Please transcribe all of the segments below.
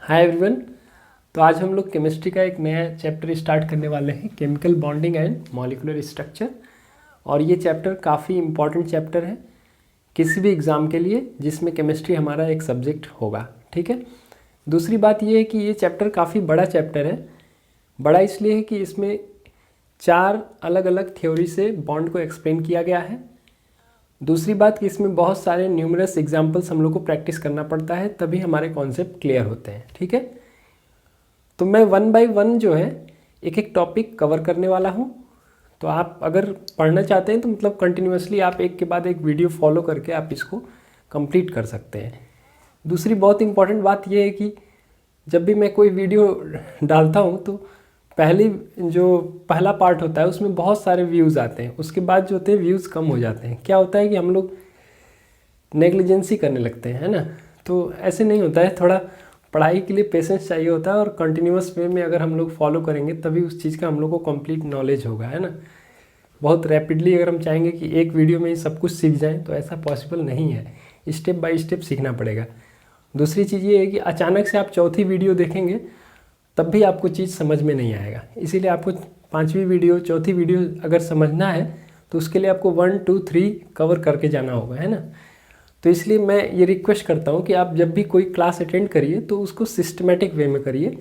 Hi everyone. तो आज हम लोग केमिस्ट्री का एक नया चैप्टर स्टार्ट करने वाले हैं, chemical bonding and molecular structure. और ये चैप्टर काफ़ी इम्पॉर्टेंट चैप्टर है किसी भी एग्ज़ाम के लिए जिसमें केमिस्ट्री हमारा एक सब्जेक्ट होगा। ठीक है। दूसरी बात ये है कि ये चैप्टर काफ़ी बड़ा चैप्टर है। बड़ा इसलिए है कि इसमें 4 अलग अलग थ्योरी से बॉन्ड को एक्सप्लेन किया गया है। दूसरी बात कि इसमें बहुत सारे न्यूमरस एग्जाम्पल्स हम लोग को प्रैक्टिस करना पड़ता है, तभी हमारे कॉन्सेप्ट क्लियर होते हैं। ठीक है। तो मैं 1 बाय 1 जो है एक एक टॉपिक कवर करने वाला हूँ। तो आप अगर पढ़ना चाहते हैं तो मतलब कंटिन्यूसली आप एक के बाद एक वीडियो फॉलो करके आप इसको कंप्लीट कर सकते हैं। दूसरी बहुत इम्पॉर्टेंट बात यह है कि जब भी मैं कोई वीडियो डालता हूँ तो पहला पार्ट होता है उसमें बहुत सारे व्यूज़ आते हैं, उसके बाद जो होते हैं व्यूज़ कम हो जाते हैं। क्या होता है कि हम लोग नेग्लिजेंसी करने लगते हैं, है ना। तो ऐसे नहीं होता है, थोड़ा पढ़ाई के लिए पेशेंस चाहिए होता है और कंटिन्यूअस वे में अगर हम लोग फॉलो करेंगे तभी उस चीज़ का हम लोग को कंप्लीट नॉलेज होगा, है ना। बहुत रैपिडली अगर हम चाहेंगे कि एक वीडियो में ही सब कुछ सीख जाएं तो ऐसा पॉसिबल नहीं है, स्टेप बाय स्टेप सीखना पड़ेगा। दूसरी चीज़ ये है कि अचानक से आप चौथी वीडियो देखेंगे तब भी आपको चीज़ समझ में नहीं आएगा। इसीलिए आपको 5वीं वीडियो चौथी वीडियो अगर समझना है तो उसके लिए आपको 1, 2, 3 कवर करके जाना होगा, है ना। तो इसलिए मैं ये रिक्वेस्ट करता हूँ कि आप जब भी कोई क्लास अटेंड करिए तो उसको सिस्टमेटिक वे में करिए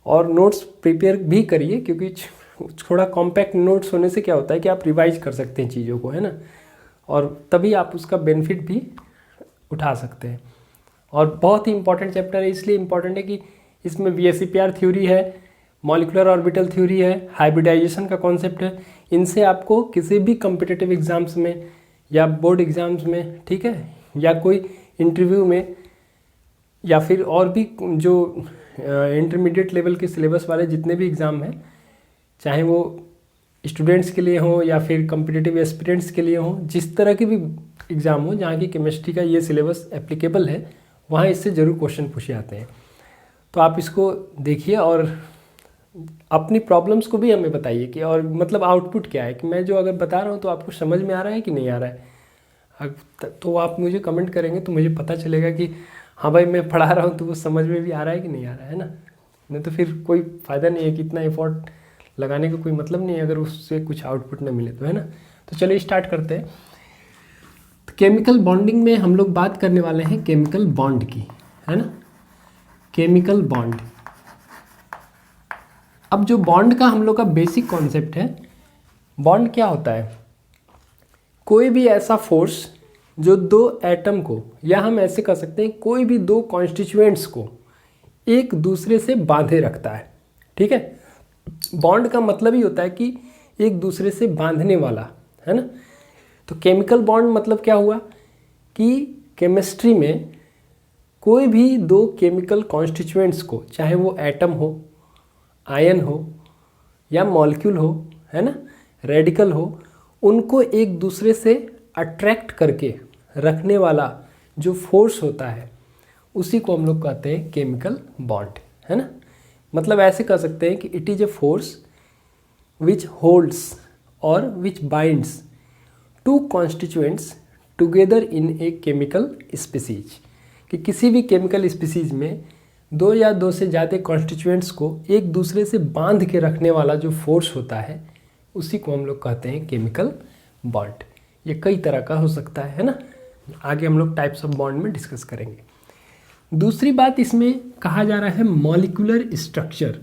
और नोट्स प्रिपेयर भी करिए, क्योंकि थोड़ा कॉम्पैक्ट नोट्स होने से क्या होता है कि आप रिवाइज कर सकते हैं चीज़ों को, है ना, और तभी आप उसका बेनिफिट भी उठा सकते हैं। और बहुत ही इंपॉर्टेंट चैप्टर है, इसलिए इम्पॉर्टेंट है कि इसमें VSEPR थ्योरी है, मॉलिकुलर ऑर्बिटल थ्योरी है, हाइब्रिडाइजेशन का कॉन्सेप्ट है। इनसे आपको किसी भी कॉम्पिटिटिव एग्ज़ाम्स में या बोर्ड एग्ज़ाम्स में, ठीक है, या कोई इंटरव्यू में या फिर और भी जो इंटरमीडिएट लेवल के सिलेबस वाले जितने भी एग्ज़ाम हैं, चाहे वो स्टूडेंट्स के लिए हो या फिर कॉम्पिटिटिव एस्पिरेंट्स के लिए हो, जिस तरह के भी एग्ज़ाम हो जहाँ की केमिस्ट्री का ये सिलेबस एप्लीकेबल है, वहाँ इससे ज़रूर क्वेश्चन पूछे जाते हैं। तो आप इसको देखिए और अपनी प्रॉब्लम्स को भी हमें बताइए कि और मतलब आउटपुट क्या है, कि मैं जो अगर बता रहा हूँ तो आपको समझ में आ रहा है कि नहीं आ रहा है। तो आप मुझे कमेंट करेंगे तो मुझे पता चलेगा कि हाँ भाई मैं पढ़ा रहा हूँ तो वो समझ में भी आ रहा है कि नहीं आ रहा है ना। नहीं तो फिर कोई फ़ायदा नहीं है कि इतना एफर्ट लगाने का कोई मतलब नहीं है अगर उससे कुछ आउटपुट ना मिले तो, है ना। तो चलिए स्टार्ट करते हैं। तो केमिकल बॉन्डिंग में हम लोग बात करने वाले हैं केमिकल बॉन्ड की, है ना। केमिकल बॉन्ड, अब जो बॉन्ड का हम लोग का बेसिक कॉन्सेप्ट है, बॉन्ड क्या होता है? कोई भी ऐसा फोर्स जो 2 एटम को, या हम ऐसे कह सकते हैं कोई भी 2 कॉन्स्टिट्यूएंट्स को एक दूसरे से बांधे रखता है। ठीक है। बॉन्ड का मतलब ही होता है कि एक दूसरे से बांधने वाला, है ना। तो केमिकल बॉन्ड मतलब क्या हुआ कि केमिस्ट्री में कोई भी 2 केमिकल कॉन्स्टिट्यूएंट्स को, चाहे वो एटम हो, आयन हो या मॉलिक्यूल हो, है ना, रेडिकल हो, उनको एक दूसरे से अट्रैक्ट करके रखने वाला जो फोर्स होता है उसी को हम लोग कहते हैं केमिकल बॉन्ड, है ना। मतलब ऐसे कह सकते हैं कि it is a force which holds और which binds 2 constituents together in a chemical species, कि किसी भी केमिकल स्पीसीज में 2 या 2 से ज़्यादा कॉन्स्टिट्यूएंट्स को एक दूसरे से बांध के रखने वाला जो फोर्स होता है उसी को हम लोग कहते हैं केमिकल बॉन्ड। ये कई तरह का हो सकता है ना। आगे हम लोग टाइप्स ऑफ बॉन्ड में डिस्कस करेंगे। दूसरी बात इसमें कहा जा रहा है मॉलिक्यूलर स्ट्रक्चर।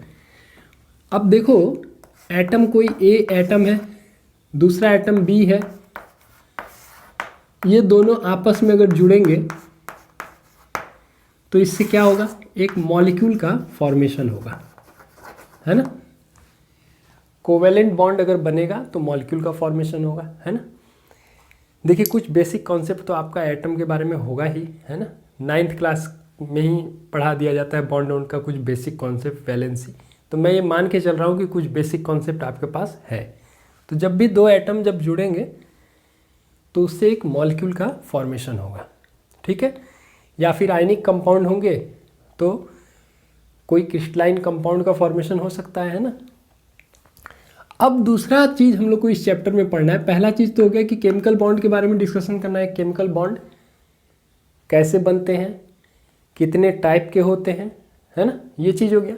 अब देखो, एटम कोई A एटम है, दूसरा एटम B है, ये दोनों आपस में अगर जुड़ेंगे तो इससे क्या होगा? एक मॉलिक्यूल का फॉर्मेशन होगा, है ना। कोवेलेंट बॉन्ड अगर बनेगा तो मॉलिक्यूल का फॉर्मेशन होगा, है ना। देखिए, कुछ बेसिक कॉन्सेप्ट तो आपका एटम के बारे में होगा ही, है ना। 9th क्लास में ही पढ़ा दिया जाता है बॉन्ड वॉन्ड का कुछ बेसिक कॉन्सेप्ट, वैलेंसी। तो मैं ये मान के चल रहा हूँ कि कुछ बेसिक कॉन्सेप्ट आपके पास है। तो जब भी 2 एटम जब जुड़ेंगे तो उससे एक मॉलिक्यूल का फॉर्मेशन होगा, ठीक है। या फिर आयनिक कंपाउंड होंगे तो कोई क्रिस्टलाइन कंपाउंड का फॉर्मेशन हो सकता है ना। अब दूसरा चीज़ हम लोग को इस चैप्टर में पढ़ना है। पहला चीज़ तो हो गया कि केमिकल बॉन्ड के बारे में डिस्कशन करना है। केमिकल बॉन्ड कैसे बनते हैं, कितने टाइप के होते हैं, है ना, ये चीज़ हो गया।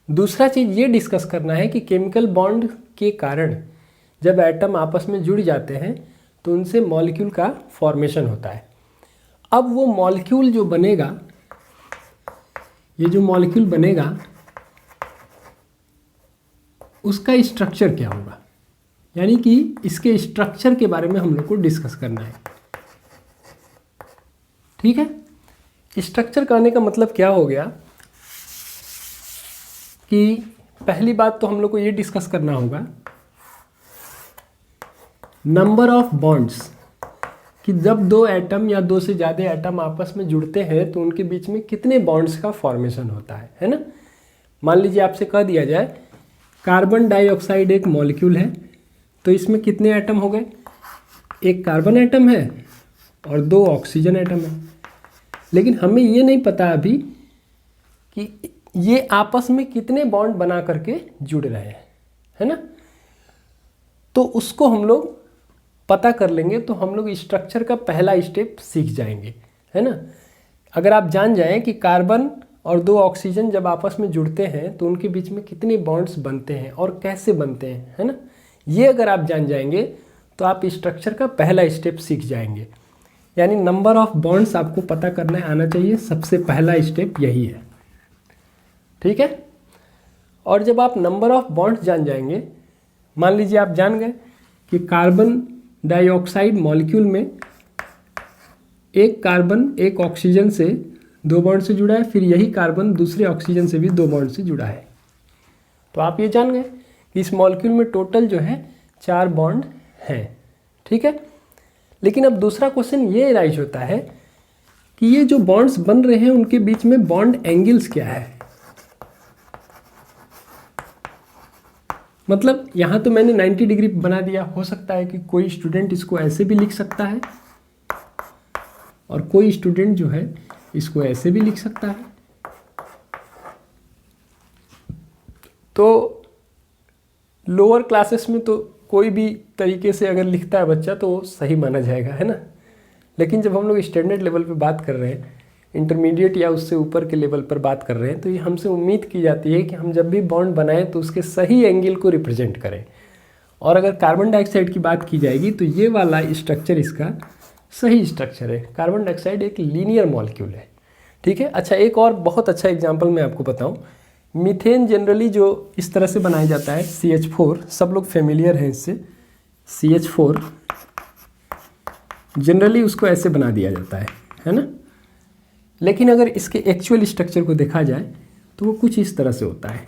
दूसरा चीज़ ये डिस्कस करना है कि केमिकल बॉन्ड के कारण जब एटम आपस में जुड़ जाते हैं तो उनसे मॉलिक्यूल का फॉर्मेशन होता है। अब वो मॉलिक्यूल जो बनेगा, ये जो मॉलिक्यूल बनेगा उसका स्ट्रक्चर क्या होगा, यानी कि इसके स्ट्रक्चर के बारे में हम लोग को डिस्कस करना है। ठीक है, स्ट्रक्चर करने का मतलब क्या हो गया कि पहली बात तो हम लोग को ये डिस्कस करना होगा नंबर ऑफ बॉन्ड्स, कि जब दो एटम या दो से ज़्यादा एटम आपस में जुड़ते हैं तो उनके बीच में कितने बॉन्ड्स का फॉर्मेशन होता है ना। मान लीजिए आपसे कह दिया जाए कार्बन डाइऑक्साइड एक मॉलिक्यूल है, तो इसमें कितने एटम हो गए, एक कार्बन एटम है और दो ऑक्सीजन एटम है। लेकिन हमें ये नहीं पता अभी कि ये आपस में कितने बॉन्ड बना करके जुड़ रहे हैं, है ना। तो उसको हम लोग पता कर लेंगे तो हम लोग स्ट्रक्चर का पहला स्टेप सीख जाएंगे, है ना। अगर आप जान जाएं कि कार्बन और दो ऑक्सीजन जब आपस में जुड़ते हैं तो उनके बीच में कितने बॉन्ड्स बनते हैं और कैसे बनते हैं, है ना, ये अगर आप जान जाएंगे तो आप स्ट्रक्चर का पहला स्टेप सीख जाएंगे। यानी नंबर ऑफ बॉन्ड्स आपको पता करना आना चाहिए, सबसे पहला स्टेप यही है। ठीक है, और जब आप नंबर ऑफ बॉन्ड्स जान जाएंगे, मान लीजिए आप जान गए कि कार्बन डाइऑक्साइड मॉलिक्यूल में एक कार्बन एक ऑक्सीजन से दो बॉन्ड से जुड़ा है, फिर यही कार्बन दूसरे ऑक्सीजन से भी दो बॉन्ड से जुड़ा है, तो आप ये जान गए कि इस मॉलिक्यूल में टोटल जो है 4 बॉन्ड हैं। ठीक है, लेकिन अब दूसरा क्वेश्चन ये राइज होता है कि ये जो बॉन्ड्स बन रहे हैं उनके बीच में बॉन्ड एंगल्स क्या है। मतलब यहाँ तो मैंने 90 डिग्री बना दिया, हो सकता है कि कोई स्टूडेंट इसको ऐसे भी लिख सकता है और कोई स्टूडेंट जो है इसको ऐसे भी लिख सकता है। तो लोअर क्लासेस में तो कोई भी तरीके से अगर लिखता है बच्चा तो सही माना जाएगा, है ना। लेकिन जब हम लोग स्टैंडर्ड लेवल पे बात कर रहे हैं, इंटरमीडिएट या उससे ऊपर के लेवल पर बात कर रहे हैं, तो ये हमसे उम्मीद की जाती है कि हम जब भी बॉन्ड बनाएं तो उसके सही एंगल को रिप्रेजेंट करें। और अगर कार्बन डाइऑक्साइड की बात की जाएगी तो ये वाला स्ट्रक्चर इसका सही स्ट्रक्चर है। कार्बन डाइऑक्साइड एक लीनियर मॉलिक्यूल है। ठीक है, अच्छा एक और बहुत अच्छा एग्जाम्पल मैं आपको बताऊँ। मीथेन जनरली जो इस तरह से बनाया जाता है, CH4, सब लोग फेमिलियर हैं इससे। CH4 जनरली उसको ऐसे बना दिया जाता है ना। लेकिन अगर इसके एक्चुअल स्ट्रक्चर को देखा जाए तो वो कुछ इस तरह से होता है।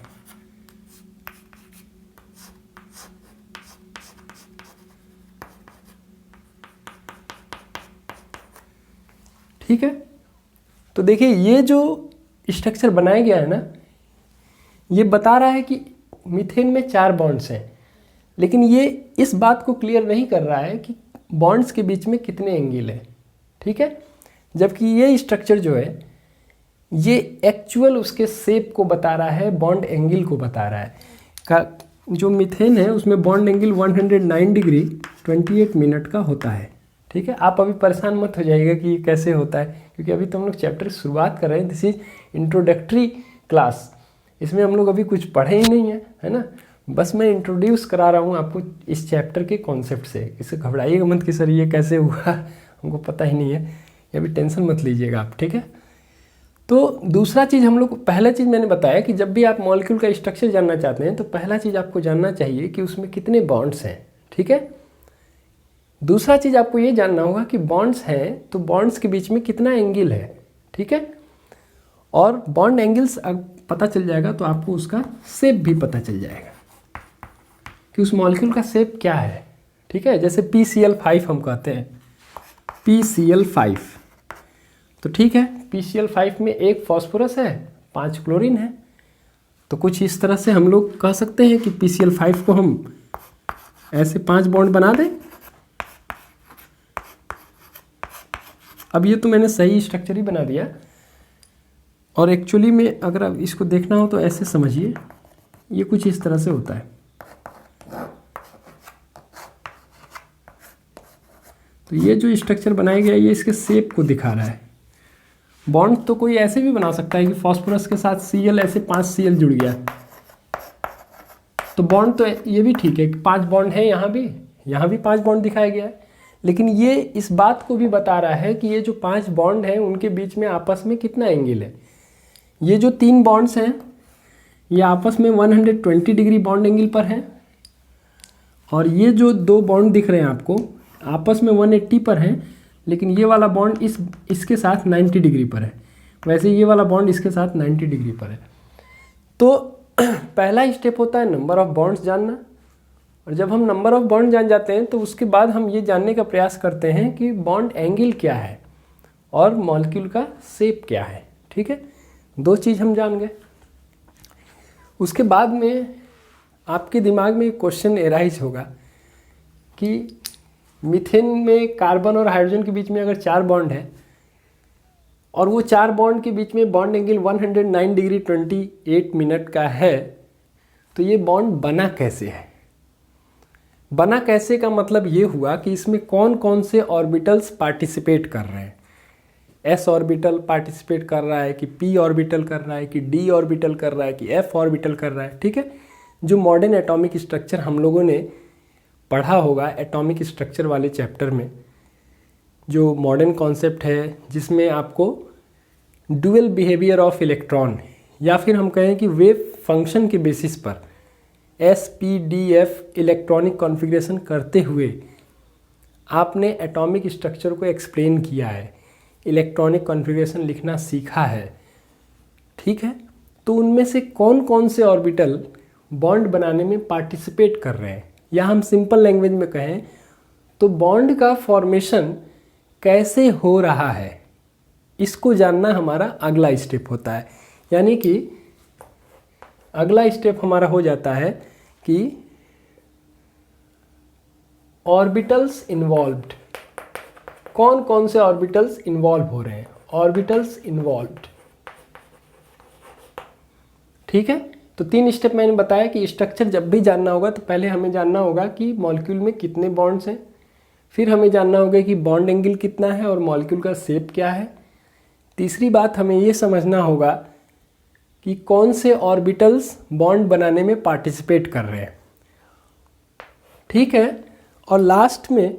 ठीक है, तो देखिए ये जो स्ट्रक्चर बनाया गया है ना, ये बता रहा है कि मीथेन में 4 बॉन्ड्स हैं, लेकिन ये इस बात को क्लियर नहीं कर रहा है कि बॉन्ड्स के बीच में कितने एंगल है। ठीक है, जबकि ये स्ट्रक्चर जो है ये एक्चुअल उसके शेप को बता रहा है, बॉन्ड एंगल को बता रहा है। का जो मीथेन है उसमें बॉन्ड एंगल 109 डिग्री 28 मिनट का होता है। ठीक है, आप अभी परेशान मत हो जाइएगा कि ये कैसे होता है, क्योंकि अभी तो हम लोग चैप्टर की शुरुआत कर रहे हैं। दिस इज इंट्रोडक्टरी क्लास, इसमें हम लोग अभी कुछ पढ़े ही नहीं है ना। बस मैं इंट्रोड्यूस करा रहा हूँ आपको इस चैप्टर के कॉन्सेप्ट से। इससे घबराइएगा मत कि सर ये कैसे हुआ, हमको पता ही नहीं है, ये अभी टेंशन मत लीजिएगा आप। ठीक है, तो दूसरा चीज़ हम लोग, पहला चीज़ मैंने बताया कि जब भी आप मॉलिक्यूल का स्ट्रक्चर जानना चाहते हैं तो पहला चीज़ आपको जानना चाहिए कि उसमें कितने बॉन्ड्स हैं। ठीक है, दूसरा चीज़ आपको ये जानना होगा कि बॉन्ड्स हैं तो बॉन्ड्स के बीच में कितना एंगल है। ठीक है, और बॉन्ड एंगल्स पता चल जाएगा तो आपको उसका शेप भी पता चल जाएगा कि उस मॉलिक्यूल का शेप क्या है। ठीक है, जैसे PCl5 हम कहते हैं, PCl5, तो ठीक है, PCl5 में एक फॉस्फोरस है, 5 क्लोरीन है, तो कुछ इस तरह से हम लोग कह सकते हैं कि PCl5 को हम ऐसे 5 बॉन्ड बना दें। अब ये तो मैंने सही स्ट्रक्चर ही बना दिया, और एक्चुअली में अगर आप इसको देखना हो तो ऐसे समझिए, ये कुछ इस तरह से होता है। तो ये जो स्ट्रक्चर बनाया गया है ये इसके शेप को दिखा रहा है, बॉन्ड तो कोई ऐसे भी बना सकता है कि फॉस्फोरस के साथ Cl ऐसे 5 Cl जुड़ गया, तो बॉन्ड तो ये भी ठीक है कि 5 बॉन्ड है, यहाँ भी 5 बॉन्ड दिखाया गया है। लेकिन ये इस बात को भी बता रहा है कि ये जो 5 बॉन्ड हैं उनके बीच में आपस में कितना एंगल है। ये जो 3 बॉन्ड्स हैं ये आपस में 120 डिग्री बॉन्ड एंगल पर हैं, और ये जो 2 बॉन्ड दिख रहे हैं आपको आपस में 180 पर हैं, लेकिन ये वाला बॉन्ड इसके साथ 90 डिग्री पर है, वैसे ये वाला बॉन्ड इसके साथ 90 डिग्री पर है। तो पहला स्टेप होता है नंबर ऑफ बॉन्ड्स जानना, और जब हम नंबर ऑफ बॉन्ड जान जाते हैं तो उसके बाद हम ये जानने का प्रयास करते हैं कि बॉन्ड एंगल क्या है और मॉलिक्यूल का शेप क्या है। ठीक है, 2 चीज़ हम जान गए। उसके बाद में आपके दिमाग में एक क्वेश्चन एराइज होगा कि मीथेन में कार्बन और हाइड्रोजन के बीच में अगर 4 बॉन्ड है और वो 4 बॉन्ड के बीच में बॉन्ड एंगल 109 डिग्री 28 मिनट का है, तो ये बॉन्ड बना कैसे है? बना कैसे का मतलब ये हुआ कि इसमें कौन कौन से ऑर्बिटल्स पार्टिसिपेट कर रहे हैं। s ऑर्बिटल पार्टिसिपेट कर रहा है कि p ऑर्बिटल कर रहा है कि d ऑर्बिटल कर रहा है कि f ऑर्बिटल कर रहा है। ठीक है, जो मॉडर्न एटॉमिक स्ट्रक्चर हम लोगों ने पढ़ा होगा एटॉमिक स्ट्रक्चर वाले चैप्टर में, जो मॉडर्न कॉन्सेप्ट है जिसमें आपको ड्यूअल बिहेवियर ऑफ इलेक्ट्रॉन या फिर हम कहें कि वेव फंक्शन के बेसिस पर SPDF इलेक्ट्रॉनिक कॉन्फ़िगरेशन करते हुए आपने एटॉमिक स्ट्रक्चर को एक्सप्लेन किया है, इलेक्ट्रॉनिक कॉन्फ़िगरेशन लिखना सीखा है। ठीक है, तो उनमें से कौन कौन से ऑर्बिटल बॉन्ड बनाने में पार्टिसिपेट कर रहे हैं, या हम सिंपल लैंग्वेज में कहें तो बॉन्ड का फॉर्मेशन कैसे हो रहा है, इसको जानना हमारा अगला स्टेप होता है। यानी कि अगला स्टेप हमारा हो जाता है कि ऑर्बिटल्स इन्वॉल्व्ड, कौन कौन से ऑर्बिटल्स इन्वॉल्व हो रहे हैं, ऑर्बिटल्स इन्वॉल्व्ड। ठीक है, तो 3 स्टेप मैंने बताया कि स्ट्रक्चर जब भी जानना होगा तो पहले हमें जानना होगा कि मॉलिक्यूल में कितने बॉन्ड्स हैं, फिर हमें जानना होगा कि बॉन्ड एंगल कितना है और मॉलिक्यूल का शेप क्या है। तीसरी बात हमें ये समझना होगा कि कौन से ऑर्बिटल्स बॉन्ड बनाने में पार्टिसिपेट कर रहे हैं। ठीक है, और लास्ट में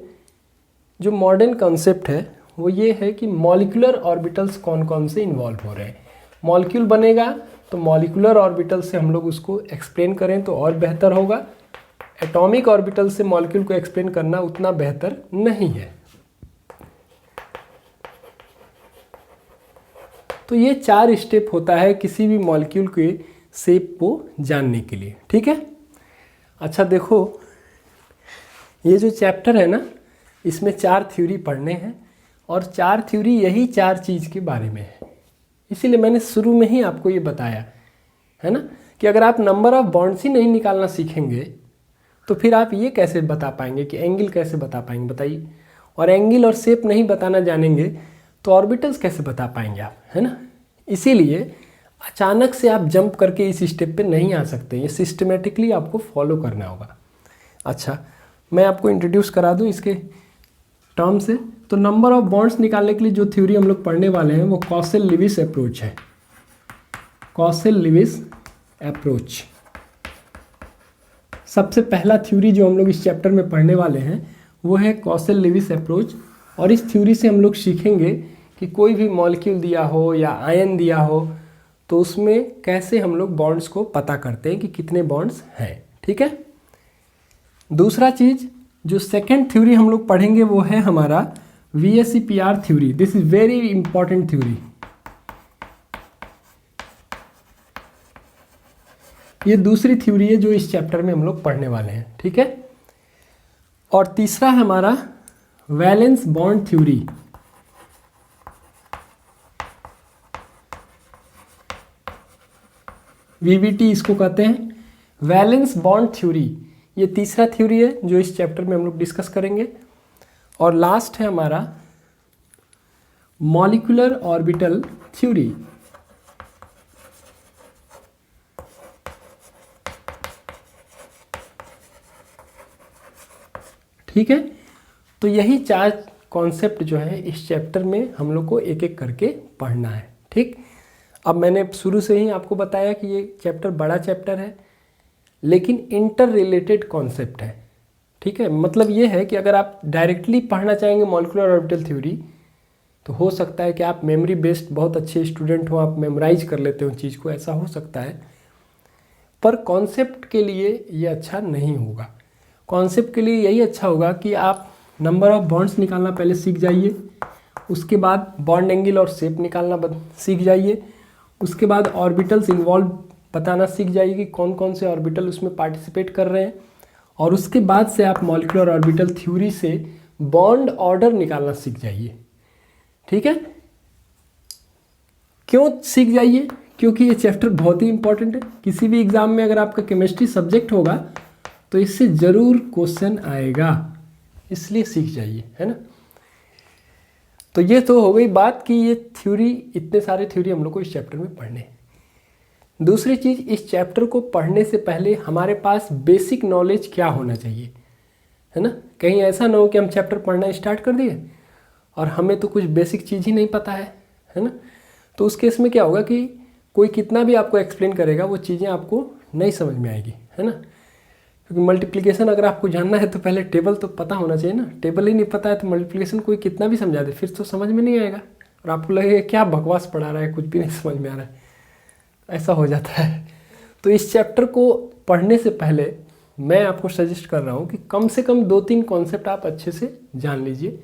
जो मॉडर्न कॉन्सेप्ट है वो ये है कि मॉलिक्यूलर ऑर्बिटल्स कौन कौन से इन्वॉल्व हो रहे हैं। मॉलिक्यूल बनेगा तो मॉलिक्यूलर ऑर्बिटल से हम लोग उसको एक्सप्लेन करें तो और बेहतर होगा, एटॉमिक ऑर्बिटल से मॉलिक्यूल को एक्सप्लेन करना उतना बेहतर नहीं है। तो ये 4 स्टेप होता है किसी भी मॉलिक्यूल के शेप को जानने के लिए। ठीक है, अच्छा देखो, ये जो चैप्टर है ना इसमें 4 थ्योरी पढ़ने हैं और 4 थ्योरी यही 4 चीज़ के बारे में है। इसीलिए मैंने शुरू में ही आपको ये बताया है ना कि अगर आप नंबर ऑफ बॉन्ड्स ही नहीं निकालना सीखेंगे तो फिर आप ये कैसे बता पाएंगे कि एंगल कैसे बता पाएंगे, बताइए। और एंगल और शेप नहीं बताना जानेंगे तो ऑर्बिटल्स कैसे बता पाएंगे आप, है ना। इसीलिए अचानक से आप जंप करके इस स्टेप पे नहीं आ सकते, ये सिस्टमेटिकली आपको फॉलो करना होगा। अच्छा, मैं आपको इंट्रोड्यूस करा दूँ इसके टर्म से। तो नंबर ऑफ बॉन्ड्स निकालने के लिए जो थ्योरी हम लोग पढ़ने वाले हैं वो कॉसेल लिविस अप्रोच है। कॉसेल लिविस अप्रोच सबसे पहला थ्योरी जो हम लोग इस चैप्टर में पढ़ने वाले हैं वो है कॉसेल लिविस अप्रोच। और इस थ्योरी से हम लोग सीखेंगे कि कोई भी मॉलिक्यूल दिया हो या आयन दिया हो तो उसमें कैसे हम लोग बॉन्ड्स को पता करते हैं कि कितने बॉन्ड्स हैं। ठीक है, दूसरा चीज़ जो सेकेंड थ्योरी हम लोग पढ़ेंगे वो है हमारा VSEPR theory. This is very important theory. ये दूसरी थ्योरी है जो इस चैप्टर में हम लोग पढ़ने वाले हैं। ठीक है, और तीसरा है हमारा वैलेंस बॉन्ड थ्योरी। VBT इसको कहते हैं, वैलेंस बॉन्ड थ्योरी। ये तीसरा थ्योरी है जो इस चैप्टर में हम लोग डिस्कस करेंगे। और लास्ट है हमारा मॉलिक्यूलर ऑर्बिटल थ्योरी। ठीक है, तो यही 4 कॉन्सेप्ट जो है इस चैप्टर में हम लोग को एक एक करके पढ़ना है। ठीक, अब मैंने शुरू से ही आपको बताया कि ये चैप्टर बड़ा चैप्टर है लेकिन इंटर रिलेटेड कॉन्सेप्ट है। ठीक है, मतलब ये है कि अगर आप डायरेक्टली पढ़ना चाहेंगे मॉलिक्यूलर ऑर्बिटल थ्योरी तो हो सकता है कि आप मेमोरी बेस्ड बहुत अच्छे स्टूडेंट हो, आप मेमोराइज कर लेते हो चीज़ को, ऐसा हो सकता है। पर कॉन्सेप्ट के लिए ये अच्छा नहीं होगा। कॉन्सेप्ट के लिए यही अच्छा होगा कि आप नंबर ऑफ बॉन्ड्स निकालना पहले सीख जाइए, उसके बाद बॉन्ड एंगल और शेप निकालना सीख जाइए, उसके बाद ऑर्बिटल्स इन्वॉल्व बताना सीख जाइए कि कौन कौन से ऑर्बिटल उसमें पार्टिसिपेट कर रहे हैं, और उसके बाद से आप मॉलिक्यूलर ऑर्बिटल थ्योरी से बॉन्ड ऑर्डर निकालना सीख जाइए। ठीक है, क्यों सीख जाइए? क्योंकि ये चैप्टर बहुत ही इंपॉर्टेंट है। किसी भी एग्जाम में अगर आपका केमिस्ट्री सब्जेक्ट होगा तो इससे ज़रूर क्वेश्चन आएगा, इसलिए सीख जाइए, है ना। तो ये तो हो गई बात कि ये थ्योरी, इतने सारे थ्योरी हम लोग को इस चैप्टर में पढ़ने हैं। दूसरी चीज़, इस चैप्टर को पढ़ने से पहले हमारे पास बेसिक नॉलेज क्या होना चाहिए, है ना। कहीं ऐसा ना हो कि हम चैप्टर पढ़ना स्टार्ट कर दिए और हमें तो कुछ बेसिक चीज़ ही नहीं पता है ना। तो उस केस में क्या होगा कि कोई कितना भी आपको एक्सप्लेन करेगा वो चीज़ें आपको नहीं समझ में आएगी, है ना। क्योंकि मल्टीप्लिकेशन अगर आपको जानना है तो पहले टेबल तो पता होना चाहिए ना। टेबल ही नहीं पता है तो मल्टीप्लिकेशन कोई कितना भी समझा दे फिर तो समझ में नहीं आएगा और आपको लगेगा क्या बकवास पढ़ा रहा है, कुछ भी नहीं समझ में आ रहा है, ऐसा हो जाता है। तो इस चैप्टर को पढ़ने से पहले मैं आपको सजेस्ट कर रहा हूँ कि कम से कम 2-3 कॉन्सेप्ट आप अच्छे से जान लीजिए।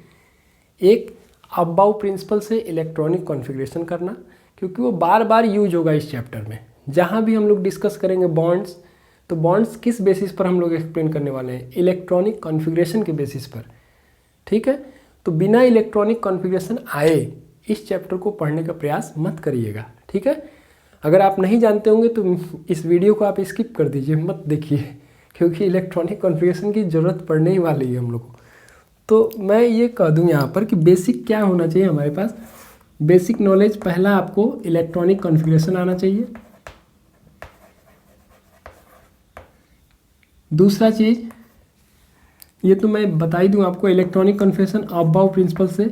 एक, अबाउ प्रिंसिपल से इलेक्ट्रॉनिक कॉन्फ़िगरेशन करना, क्योंकि वो बार बार यूज होगा इस चैप्टर में। जहाँ भी हम लोग डिस्कस करेंगे बॉन्ड्स, तो बॉन्ड्स किस बेसिस पर हम लोग एक्सप्लेन करने वाले हैं? इलेक्ट्रॉनिक कॉन्फ़िगरेशन के बेसिस पर। ठीक है, तो बिना इलेक्ट्रॉनिक कॉन्फ़िगरेशन आए इस चैप्टर को पढ़ने का प्रयास मत करिएगा। ठीक है, अगर आप नहीं जानते होंगे तो इस वीडियो को आप स्किप कर दीजिए, मत देखिए, क्योंकि इलेक्ट्रॉनिक कॉन्फ़िगरेशन की ज़रूरत पड़ने ही वाली है हम लोग को। तो मैं ये कह दूँ यहाँ पर कि बेसिक क्या होना चाहिए हमारे पास। बेसिक नॉलेज, पहला आपको इलेक्ट्रॉनिक कॉन्फ़िगरेशन आना चाहिए। दूसरा चीज़, ये तो मैं बता ही दूँ आपको, इलेक्ट्रॉनिक कॉन्फ़िगरेशन अबाउ प्रिंसिपल से।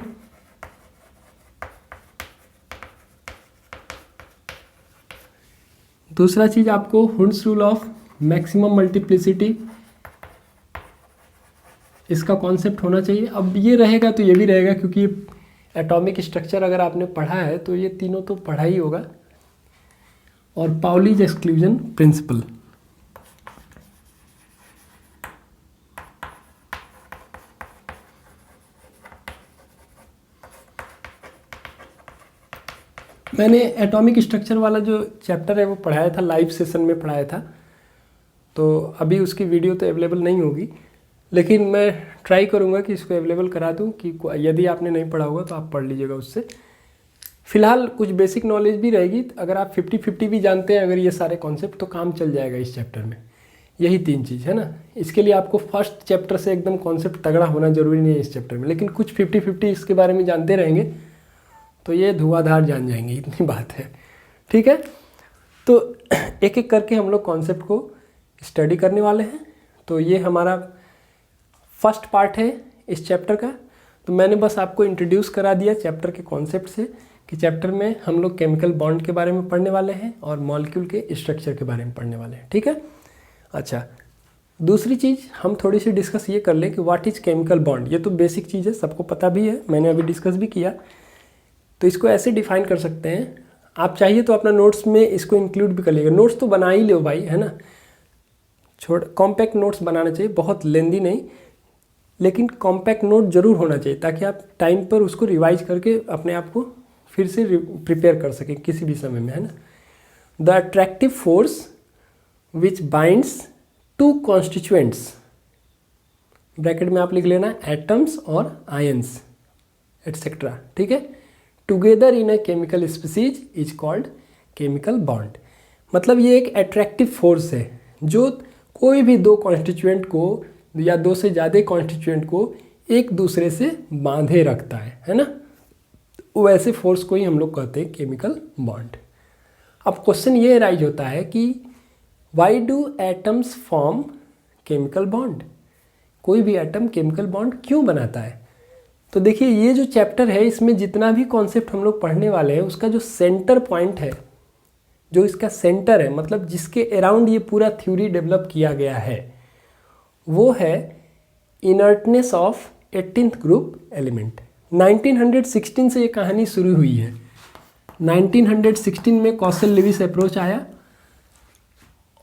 दूसरा चीज़ आपको Hund's rule of maximum multiplicity, इसका कॉन्सेप्ट होना चाहिए। अब ये रहेगा तो ये भी रहेगा, क्योंकि एटॉमिक स्ट्रक्चर अगर आपने पढ़ा है तो ये तीनों तो पढ़ा ही होगा। और पाउलीज एक्सक्लूजन प्रिंसिपल। मैंने एटॉमिक स्ट्रक्चर वाला जो चैप्टर है वो पढ़ाया था, लाइव सेशन में पढ़ाया था, तो अभी उसकी वीडियो तो अवेलेबल नहीं होगी, लेकिन मैं ट्राई करूँगा कि इसको अवेलेबल करा दूँ कि यदि आपने नहीं पढ़ा होगा तो आप पढ़ लीजिएगा उससे। फिलहाल कुछ बेसिक नॉलेज भी रहेगी, अगर आप 50-50 भी जानते हैं अगर ये सारे कॉन्सेप्ट, तो काम चल जाएगा इस चैप्टर में। यही 3 चीज़ है ना। इसके लिए आपको फर्स्ट चैप्टर से एकदम कॉन्सेप्ट तगड़ा होना जरूरी नहीं है इस चैप्टर में, लेकिन कुछ 50-50 इसके बारे में जानते रहेंगे तो ये धुआंधार जान जाएंगे, इतनी बात है। ठीक है, तो एक एक करके हम लोग कॉन्सेप्ट को स्टडी करने वाले हैं। तो ये हमारा फर्स्ट पार्ट है इस चैप्टर का। तो मैंने बस आपको इंट्रोड्यूस करा दिया चैप्टर के कॉन्सेप्ट से कि चैप्टर में हम लोग केमिकल बॉन्ड के बारे में पढ़ने वाले हैं और मॉलिक्यूल के स्ट्रक्चर के बारे में पढ़ने वाले हैं। ठीक है, अच्छा, दूसरी चीज़ हम थोड़ी सी डिस्कस ये कर लें कि व्हाट इज़ केमिकल बॉन्ड। ये तो बेसिक चीज़ है, सबको पता भी है, मैंने अभी डिस्कस भी किया। तो इसको ऐसे डिफाइन कर सकते हैं, आप चाहिए तो अपना नोट्स में इसको इंक्लूड भी कर लीजिएगा। नोट्स तो बना ही लो भाई, है ना। कॉम्पैक्ट नोट्स बनाना चाहिए, बहुत लेंदी नहीं, लेकिन कॉम्पैक्ट नोट जरूर होना चाहिए ताकि आप टाइम पर उसको रिवाइज करके अपने आप को फिर से प्रिपेयर कर सकें किसी भी समय में, है ना। The attractive force which binds two constituents, bracket में आप लिख लेना एटम्स और आयंस एटसेट्रा, ठीक है, together in a chemical species is called chemical bond. मतलब ये एक अट्रैक्टिव फोर्स है जो कोई भी 2 कॉन्स्टिट्यूएंट को या 2 से ज़्यादा कॉन्स्टिट्यूएंट को एक दूसरे से बांधे रखता है ना। वैसे फोर्स को ही हम लोग कहते हैं केमिकल बॉन्ड। अब क्वेश्चन ये राइज होता है कि why do atoms form chemical bond, कोई भी एटम केमिकल बॉन्ड क्यों बनाता है? तो देखिए ये जो चैप्टर है इसमें जितना भी कॉन्सेप्ट हम लोग पढ़ने वाले हैं उसका जो सेंटर पॉइंट है, जो इसका सेंटर है, मतलब जिसके अराउंड ये पूरा थ्योरी डेवलप किया गया है, वो है inertness of 18th group element. 1916 से ये कहानी शुरू हुई है। 1916 में कॉसल लेविस अप्रोच आया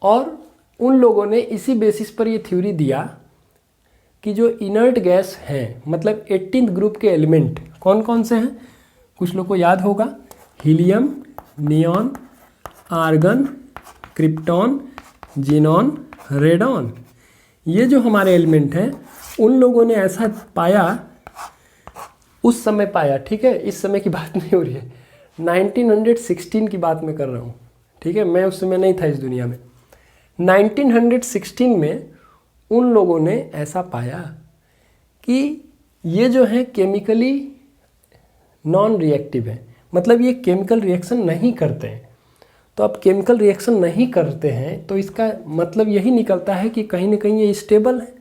और उन लोगों ने इसी बेसिस पर ये थ्योरी दिया कि जो इनर्ट गैस हैं, मतलब 18th ग्रुप के एलिमेंट कौन कौन से हैं, कुछ लोग को याद होगा, helium, neon, argon, krypton, xenon, radon. ये जो हमारे एलिमेंट हैं उन लोगों ने ऐसा पाया, उस समय पाया, ठीक है, इस समय की बात नहीं हो रही है, 1916 की बात मैं कर रहा हूँ, ठीक है, मैं उस समय नहीं था इस दुनिया में। 1916 में उन लोगों ने ऐसा पाया कि ये जो है केमिकली नॉन रिएक्टिव है, मतलब ये केमिकल रिएक्शन नहीं करते हैं। तो अब केमिकल रिएक्शन नहीं करते हैं तो इसका मतलब यही निकलता है कि कहीं ना कहीं ये स्टेबल है।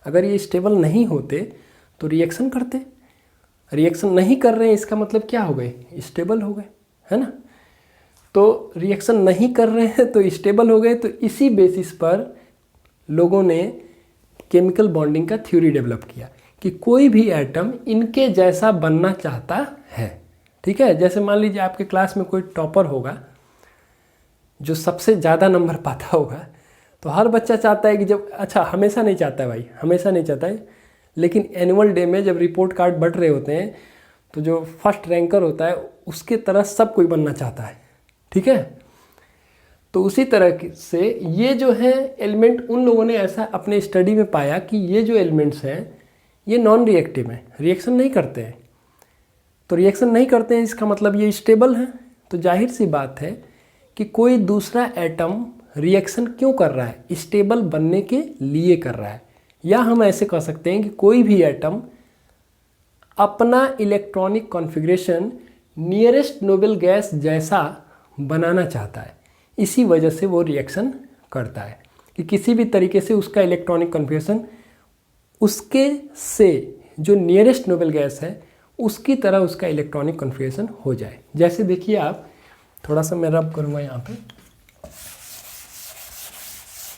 अगर ये स्टेबल नहीं होते तो रिएक्शन करते, रिएक्शन नहीं कर रहे हैं इसका मतलब क्या हो गए, स्टेबल हो गए, है ना। तो रिएक्शन नहीं कर रहे हैं तो स्टेबल हो गए। तो इसी बेसिस पर लोगों ने केमिकल बॉन्डिंग का थ्योरी डेवलप किया कि कोई भी एटम इनके जैसा बनना चाहता है, ठीक है। जैसे मान लीजिए आपके क्लास में कोई टॉपर होगा जो सबसे ज़्यादा नंबर पाता होगा, तो हर बच्चा चाहता है कि जब, अच्छा हमेशा नहीं चाहता है भाई, हमेशा नहीं चाहता है, लेकिन एनुअल डे में जब रिपोर्ट कार्ड बंट रहे होते हैं तो जो फर्स्ट रैंकर होता है उसके तरह सब कोई बनना चाहता है, ठीक है। तो उसी तरह से ये जो है एलिमेंट, उन लोगों ने ऐसा अपने स्टडी में पाया कि ये जो एलिमेंट्स हैं ये नॉन रिएक्टिव हैं, रिएक्शन नहीं करते हैं। तो रिएक्शन नहीं करते हैं इसका मतलब ये स्टेबल हैं। तो जाहिर सी बात है कि कोई दूसरा एटम रिएक्शन क्यों कर रहा है, स्टेबल बनने के लिए कर रहा है। या हम ऐसे कह सकते हैं कि कोई भी एटम अपना electronic configuration nearest noble gas जैसा बनाना चाहता है, इसी वजह से वो रिएक्शन करता है कि किसी भी तरीके से उसका इलेक्ट्रॉनिक कॉन्फ़िगरेशन उसके से जो नियरेस्ट नोबल गैस है उसकी तरह उसका इलेक्ट्रॉनिक कॉन्फ़िगरेशन हो जाए। जैसे देखिए आप, थोड़ा सा मैं रब करूँगा यहाँ पे,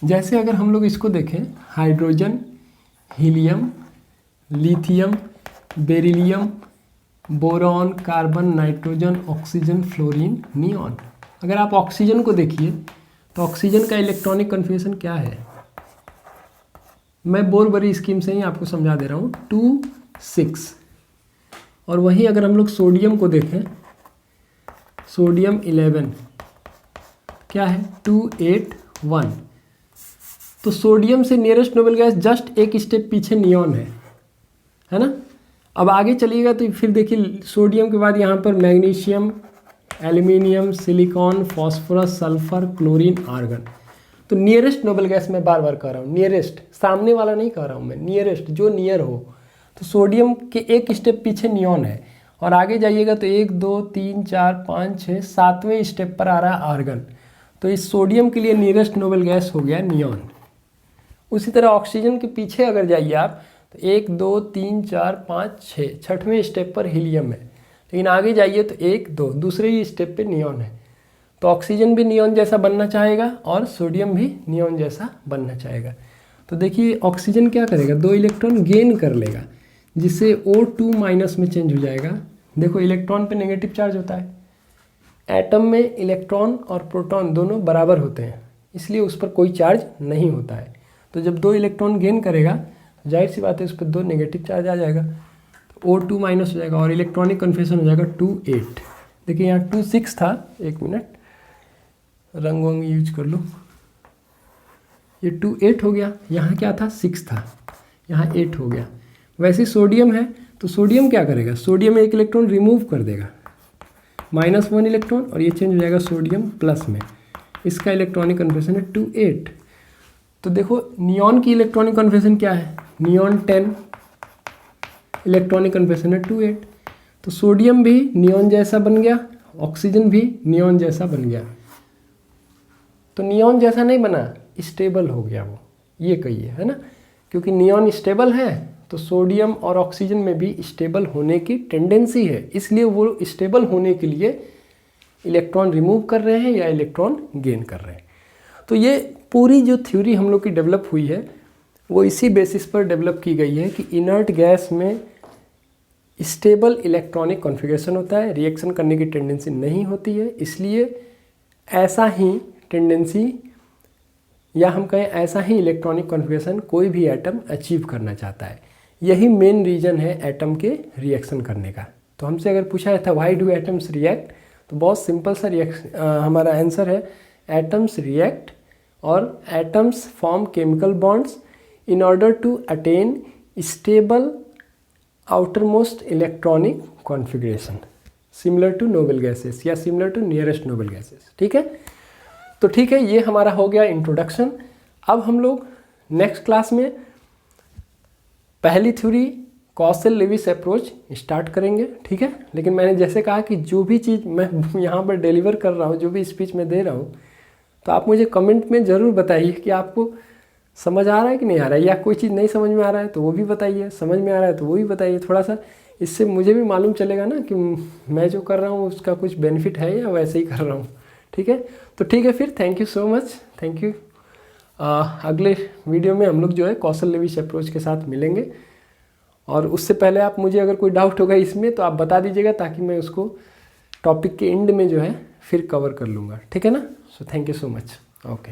जैसे अगर हम लोग इसको देखें, hydrogen, helium, lithium, beryllium, boron, carbon, nitrogen, oxygen, fluorine, neon. अगर आप ऑक्सीजन को देखिए तो ऑक्सीजन का इलेक्ट्रॉनिक कन्फिग्रेशन क्या है, मैं बोरबरी स्कीम से ही आपको समझा दे रहा हूँ, 2,6। और वहीं अगर हम लोग सोडियम को देखें, सोडियम 11 क्या है, 2,8,1। तो सोडियम से नियरेस्ट नोबल गैस जस्ट एक स्टेप पीछे नियॉन है ना। अब आगे चलिएगा तो फिर देखिए सोडियम के बाद यहाँ पर magnesium, aluminium, silicon, phosphorus, sulphur, chlorine, argon. तो नियरेस्ट नोबल गैस मैं बार बार कह रहा हूँ, नियरेस्ट, सामने वाला नहीं कह रहा हूँ मैं, नियरेस्ट जो नियर हो। तो सोडियम के एक स्टेप पीछे नियॉन है और आगे जाइएगा तो 1, 2, 3, 4, 5, 6, 7वें स्टेप पर आ रहा है आर्गन। तो इस सोडियम के लिए नियरेस्ट नोबल गैस हो गया नियॉन। उसी तरह ऑक्सीजन के पीछे अगर जाइए आप तो 1, 2, 3, 4, 5, 6, 6वें स्टेप पर हीलियम है, लेकिन आगे जाइए तो 1, 2 दूसरे ही स्टेप पे नियॉन है। तो ऑक्सीजन भी नियॉन जैसा बनना चाहेगा और सोडियम भी नियॉन जैसा बनना चाहेगा। तो देखिए ऑक्सीजन क्या करेगा, 2 इलेक्ट्रॉन गेन कर लेगा जिससे O2 माइनस में चेंज हो जाएगा। देखो इलेक्ट्रॉन पे नेगेटिव चार्ज होता है, एटम में इलेक्ट्रॉन और प्रोटॉन दोनों बराबर होते हैं, इसलिए उस पर कोई चार्ज नहीं होता है। तो जब 2 इलेक्ट्रॉन गेन करेगा तो जाहिर सी बात है उस पर 2 नेगेटिव चार्ज आ जाएगा, तो O2 माइनस हो जाएगा और इलेक्ट्रॉनिक कन्फिग्रेशन हो जाएगा 2,8। देखिए यहाँ 2,6 था, एक मिनट रंग वंग यूज कर लो, ये 2,8 हो गया, यहाँ क्या था 6 था, यहाँ 8 हो गया। वैसे सोडियम है तो सोडियम क्या करेगा, सोडियम में एक इलेक्ट्रॉन रिमूव कर देगा, -1 इलेक्ट्रॉन, और ये चेंज हो जाएगा सोडियम प्लस में, इसका इलेक्ट्रॉनिक कन्फिग्रेशन है 2,8। तो देखो नियॉन की इलेक्ट्रॉनिक कन्फिग्रेशन क्या है, नियॉन 10, इलेक्ट्रॉनिक कन्फिग्रेशन है 2,8। तो सोडियम भी नियॉन जैसा बन गया, ऑक्सीजन भी नियॉन जैसा बन गया। तो नियॉन जैसा नहीं बना, स्टेबल हो गया वो, ये कहिए, है ना, क्योंकि नियॉन स्टेबल है तो सोडियम और ऑक्सीजन में भी स्टेबल होने की टेंडेंसी है, इसलिए वो स्टेबल होने के लिए इलेक्ट्रॉन रिमूव कर रहे हैं या इलेक्ट्रॉन गेन कर रहे हैं। तो ये पूरी जो थ्योरी हम लोग की डेवलप हुई है वो इसी बेसिस पर डेवलप की गई है कि इनर्ट गैस में स्टेबल इलेक्ट्रॉनिक कॉन्फ़िगरेशन होता है, रिएक्शन करने की टेंडेंसी नहीं होती है, इसलिए ऐसा ही टेंडेंसी या हम कहें ऐसा ही इलेक्ट्रॉनिक कॉन्फ़िगरेशन कोई भी एटम अचीव करना चाहता है। यही मेन रीज़न है एटम के रिएक्शन करने का। तो हमसे अगर पूछा था व्हाई डू एटम्स रिएक्ट, तो बहुत सिंपल सा हमारा आंसर है एटम्स रिएक्ट और atoms form chemical bonds in order to attain stable outermost electronic configuration similar to noble gases या similar to nearest noble gases. ठीक है, तो ठीक है, ये हमारा हो गया इंट्रोडक्शन। अब हम लोग नेक्स्ट क्लास में पहली theory Kossel Lewis approach start करेंगे। ठीक है, लेकिन मैंने जैसे कहा कि जो भी चीज़ मैं यहाँ पर डिलीवर कर रहा हूँ, जो भी स्पीच मैं दे रहा हूँ, तो आप मुझे कमेंट में ज़रूर बताइए कि आपको समझ आ रहा है कि नहीं आ रहा है, या कोई चीज़ नहीं समझ में आ रहा है तो वो भी बताइए, समझ में आ रहा है तो वो भी बताइए। थोड़ा सा इससे मुझे भी मालूम चलेगा ना कि मैं जो कर रहा हूँ उसका कुछ बेनिफिट है या वैसे ही कर रहा हूँ। ठीक है, तो ठीक है, फिर thank you so much, thank you. अगले वीडियो में हम लोग जो है कॉसल लेविस अप्रोच के साथ मिलेंगे, और उससे पहले आप मुझे अगर कोई डाउट होगा इसमें तो आप बता दीजिएगा, ताकि मैं उसको टॉपिक के एंड में जो है फिर कवर कर लूँगा। ठीक है ना, so thank you so much, okay.